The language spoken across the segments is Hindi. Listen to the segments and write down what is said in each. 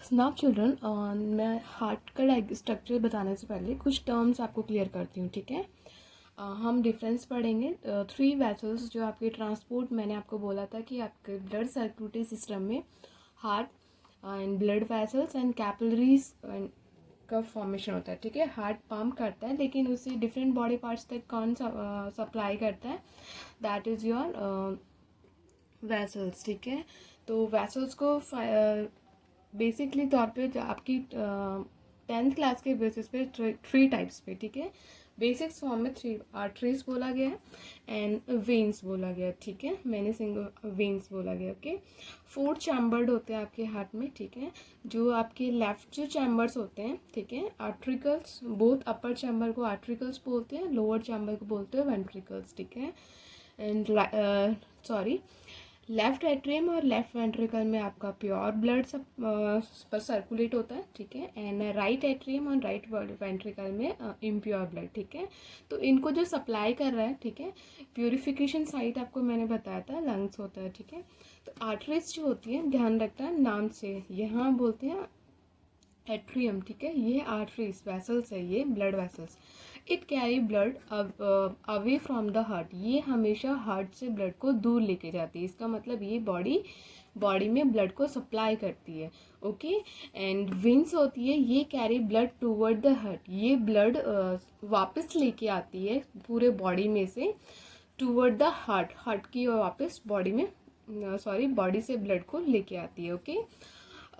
नाउ चिल्ड्रन, मैं हार्ट का स्ट्रक्चर बताने से पहले कुछ टर्म्स आपको क्लियर करती हूँ, ठीक है। हम डिफरेंस पढ़ेंगे। 3 वेसल्स जो आपके ट्रांसपोर्ट, मैंने आपको बोला था कि आपके ब्लड सर्कुलेटरी सिस्टम में heart and blood vessels and capillaries का फॉर्मेशन होता है, ठीक है। हार्ट पंप करता है, लेकिन उसे डिफरेंट बॉडी पार्ट्स तक कौन सप्लाई करता है, दैट इज़ योर वेसल्स, ठीक है। तो वेसल्स को बेसिकली तौर पे जो आपकी 10th क्लास के बेसिस पे 3 टाइप्स पे, ठीक है। बेसिक्स फॉर्म में 3 आर्टरीज बोला गया है एंड वेन्स बोला गया है, ठीक है। मैंने सिंगल वेन्स बोला गया, ओके। 4 चैम्बर्ड होते हैं आपके हार्ट में, ठीक है। जो आपके लेफ्ट जो चैम्बर्स होते हैं, ठीक है, आर्ट्रिकल्स, बोथ अपर चैम्बर को आर्ट्रिकल्स बोलते हैं, लोअर चैम्बर को बोलते हैं वेंट्रिकल्स, ठीक है। एंड लेफ्ट एट्रियम और लेफ्ट वेंट्रिकल में आपका प्योर ब्लड सब पर सर्कुलेट होता है, ठीक है। एंड राइट एट्रियम और राइट वेंट्रिकल में इम्प्योर ब्लड, ठीक है। तो इनको जो सप्लाई कर रहा है, ठीक है, प्यूरिफिकेशन साइट आपको मैंने बताया था लंग्स होता है, ठीक है। तो आर्टरीज जो होती है, ध्यान रखना है नाम से, यहाँ बोलते हैं एट्रियम, ठीक है। ये आर्टरीज वेसल्स है, ये blood vessels. It carry blood away from the heart, ये हमेशा हार्ट से ब्लड को दूर लेके जाती है। इसका मतलब ये बॉडी में ब्लड को सप्लाई करती है, ओके। एंड वेन्स होती है, ये carry blood toward the heart, ये ब्लड वापस लेके आती है पूरे बॉडी में से टूवर्ड द हार्ट की वापस बॉडी में, बॉडी से ब्लड को लेके आती है, okay.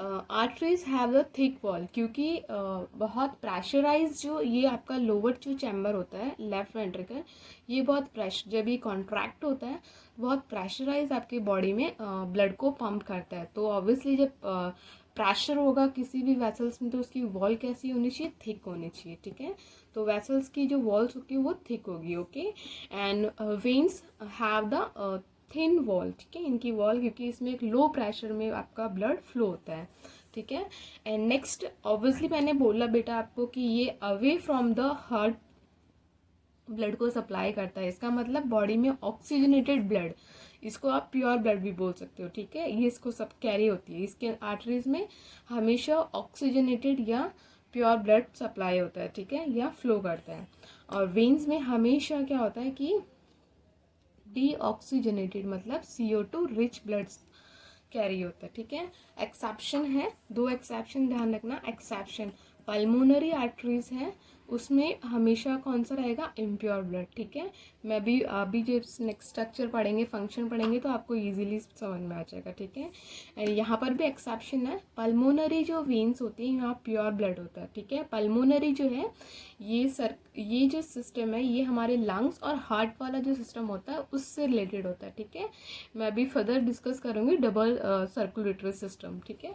Arteries have a thick wall, क्योंकि बहुत प्रेशराइज, जो ये आपका लोअर जो चैम्बर होता है लेफ्ट वेंट्रिकल, ये बहुत प्रेशर, जब ये कॉन्ट्रैक्ट होता है बहुत प्रेशराइज आपकी बॉडी में ब्लड को पंप करता है। तो ऑब्वियसली जब प्रेशर होगा किसी भी वेसल्स में, तो उसकी वॉल कैसी होनी चाहिए, थिक होनी चाहिए, ठीक है। तो वेसल्स की जो वॉल्स होगी वो थिक होगी, okay. And veins have the thin wall, ठीक है, इनकी वॉल, क्योंकि इसमें एक लो प्रेशर में आपका ब्लड फ्लो होता है, ठीक है। एंड नेक्स्ट, ऑब्वियसली मैंने बोला बेटा आपको कि ये away from the heart blood को सप्लाई करता है। इसका मतलब बॉडी में ऑक्सीजनेटेड ब्लड, इसको आप प्योर ब्लड भी बोल सकते हो, ठीक है, ये इसको सब कैरी होती है। इसके आर्टरीज में हमेशा ऑक्सीजनेटेड या प्योर ब्लड सप्लाई होता है, ठीक है, या फ्लो करता है। और वेन्स में हमेशा क्या होता है कि डीऑक्सीजनेटेड, मतलब CO2 रिच ब्लड कैरी होता है, ठीक है। एक्सेप्शन है, 2 एक्सेप्शन ध्यान रखना। एक्सेप्शन, पल्मोनरी आर्टरीज है, उसमें हमेशा कौन सा रहेगा, इम्प्योर ब्लड, ठीक है। मैं भी अभी जब नेक्स्ट स्ट्रक्चर पढ़ेंगे, फंक्शन पढ़ेंगे, तो आपको इजीली समझ में आ जाएगा, ठीक है। एंड यहाँ पर भी एक्सेप्शन है, पल्मोनरी जो वेन्स होती है यहाँ प्योर ब्लड होता है, ठीक है। पल्मोनरी जो है ये जो सिस्टम है, ये हमारे लंग्स और हार्ट वाला जो सिस्टम होता है उससे रिलेटेड होता है, ठीक है। मैं अभी फर्दर डिस्कस करूँगी डबल सर्कुलेटरी सिस्टम, ठीक है।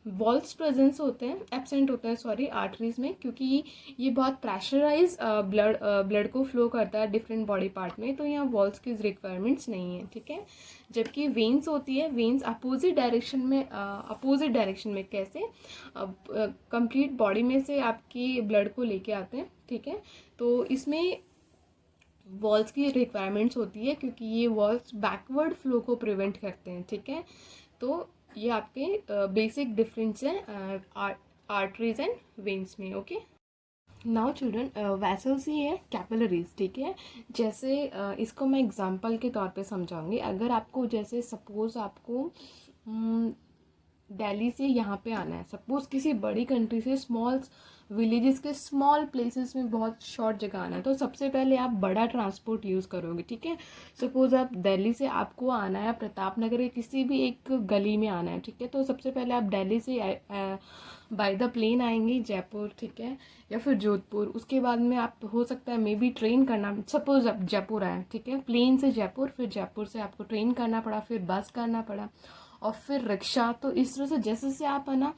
वॉल्स प्रेजेंस होते हैं, एब्सेंट होते हैं, सॉरी, आर्टरीज में, क्योंकि ये बहुत प्रेशराइज ब्लड को फ्लो करता है डिफरेंट बॉडी पार्ट में, तो यहाँ वॉल्स की रिक्वायरमेंट्स नहीं है, ठीक है। जबकि वेन्स होती है, वेन्स अपोजिट डायरेक्शन में कैसे, कंप्लीट बॉडी में से आपकी ब्लड को लेके आते हैं, ठीक है। तो इसमें वॉल्स की रिक्वायरमेंट्स होती है, क्योंकि ये वॉल्स बैकवर्ड फ्लो को प्रिवेंट करते हैं, ठीक है। तो ये आपके बेसिक डिफरेंस है आर्टरीज एंड वेन्स में, ओके। नाउ चिल्ड्रन, वेसल्स ही है कैपिलरीज, ठीक है। जैसे इसको मैं एग्जांपल के तौर पे समझाऊंगी। अगर आपको, जैसे सपोज आपको दिल्ली से यहाँ पे आना है, सपोज किसी बड़ी कंट्री से स्मॉल विलेजेस के स्मॉल प्लेसेस में बहुत शॉर्ट जगह आना है, तो सबसे पहले आप बड़ा ट्रांसपोर्ट यूज़ करोगे, ठीक है। सपोज आप दिल्ली से, आपको आना है प्रताप नगर के किसी भी एक गली में आना है, ठीक है। तो सबसे पहले आप दिल्ली से बाय द प्लेन आएंगे जयपुर, ठीक है, या फिर जोधपुर। उसके बाद में आप, हो सकता है मे बी ट्रेन करना, सपोज आप जयपुर आए, ठीक है, प्लेन से जयपुर, फिर जयपुर से आपको ट्रेन करना पड़ा, फिर बस करना पड़ा, और फिर रिक्शा। तो इस तरह से जैसे जैसे आप है ना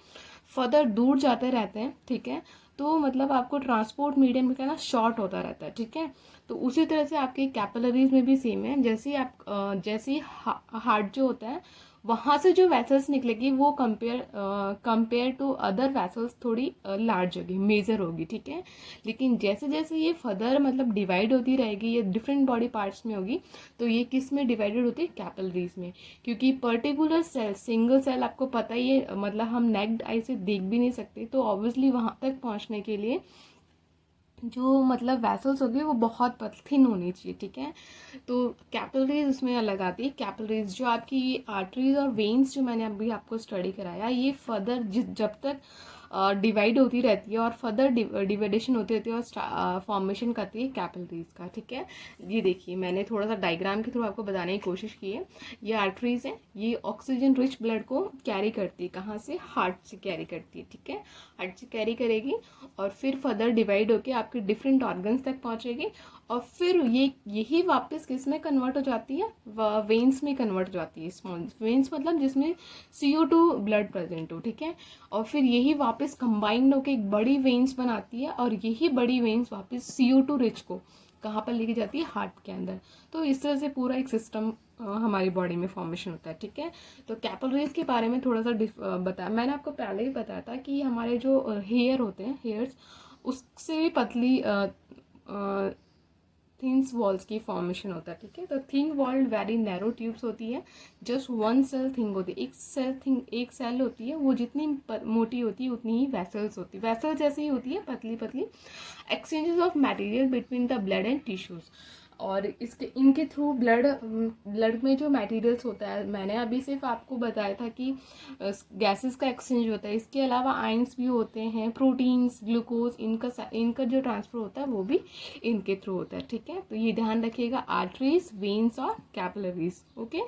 फर्दर दूर जाते रहते हैं, ठीक है, तो मतलब आपको ट्रांसपोर्ट मीडियम का ना शॉर्ट होता रहता है, ठीक है। तो उसी तरह से आपके कैपिलरीज में भी सेम है। जैसे ही हार्ट जो होता है वहाँ से जो वैसल्स निकलेगी वो कंपेयर टू अदर वैसल्स थोड़ी लार्ज होगी, मेजर होगी, ठीक है। लेकिन जैसे जैसे ये फर्दर मतलब डिवाइड होती रहेगी, ये डिफरेंट बॉडी पार्ट्स में होगी, तो ये किस में डिवाइडेड होती है, कैपिलरीज में। क्योंकि पर्टिकुलर सेल, सिंगल सेल आपको पता ही है, मतलब हम नेक्ड आई से देख भी नहीं सकते, तो ऑब्वियसली वहाँ तक पहुँचने के लिए जो मतलब वैसल्स होगी वो बहुत थिन होनी चाहिए, ठीक है। तो कैपिलरीज उसमें अलग आती है। कैपिलरीज जो आपकी आर्टरीज और वेन्स जो मैंने अभी आपको स्टडी कराया, ये फर्दर जब तक डिवाइड होती रहती है और फर्दर डिवाइडेशन होती रहती है और फॉर्मेशन करती है कैपिलरीज का, ठीक है। ये देखिए मैंने थोड़ा सा डायग्राम के थ्रू आपको बताने की कोशिश की है। ये आर्टरीज है, ये ऑक्सीजन रिच ब्लड को कैरी करती है, कहाँ से, हार्ट से कैरी करती है, ठीक है। हार्ट से कैरी करेगी और फिर फर्दर डिवाइड होकर आपके डिफरेंट ऑर्गन्स तक पहुँचेगी, और फिर यही वापस किस में कन्वर्ट हो जाती है, वेन्स में कन्वर्ट हो जाती है। स्मॉल वेन्स मतलब जिसमें CO2 ब्लड प्रेजेंट हो, ठीक है। और फिर यही वापस कंबाइंड होकर एक बड़ी वेन्स बनाती है, और यही बड़ी वेन्स वापस CO2 रिच को कहाँ पर लेके जाती है, हार्ट के अंदर। तो इस तरह से पूरा एक सिस्टम हमारी बॉडी में फॉर्मेशन होता है, ठीक है। तो कैपिलरीज के बारे में थोड़ा सा बताया मैंने आपको, पहले ही बताया था कि हमारे जो हेयर होते हैं, हेयर्स, उससे भी पतली थिन्स वॉल्स की फॉर्मेशन होता है, ठीक है। तो thin walled very narrow tubes होती है, जस्ट वन सेल थिंग होती है, एक सेल होती है, वो जितनी मोटी होती है उतनी ही वैसल्स होती है, वैसल्स जैसे ही होती है, पतली पतली exchanges of material between the blood and tissues. और इनके थ्रू ब्लड में जो मटेरियल्स होता है, मैंने अभी सिर्फ आपको बताया था कि गैसेस का एक्सचेंज होता है, इसके अलावा आयंस भी होते हैं, प्रोटीन्स, ग्लूकोज, इनका जो ट्रांसफर होता है वो भी इनके थ्रू होता है, ठीक है। तो ये ध्यान रखिएगा, आर्टरीज, वेन्स और कैपिलरीज, ओके।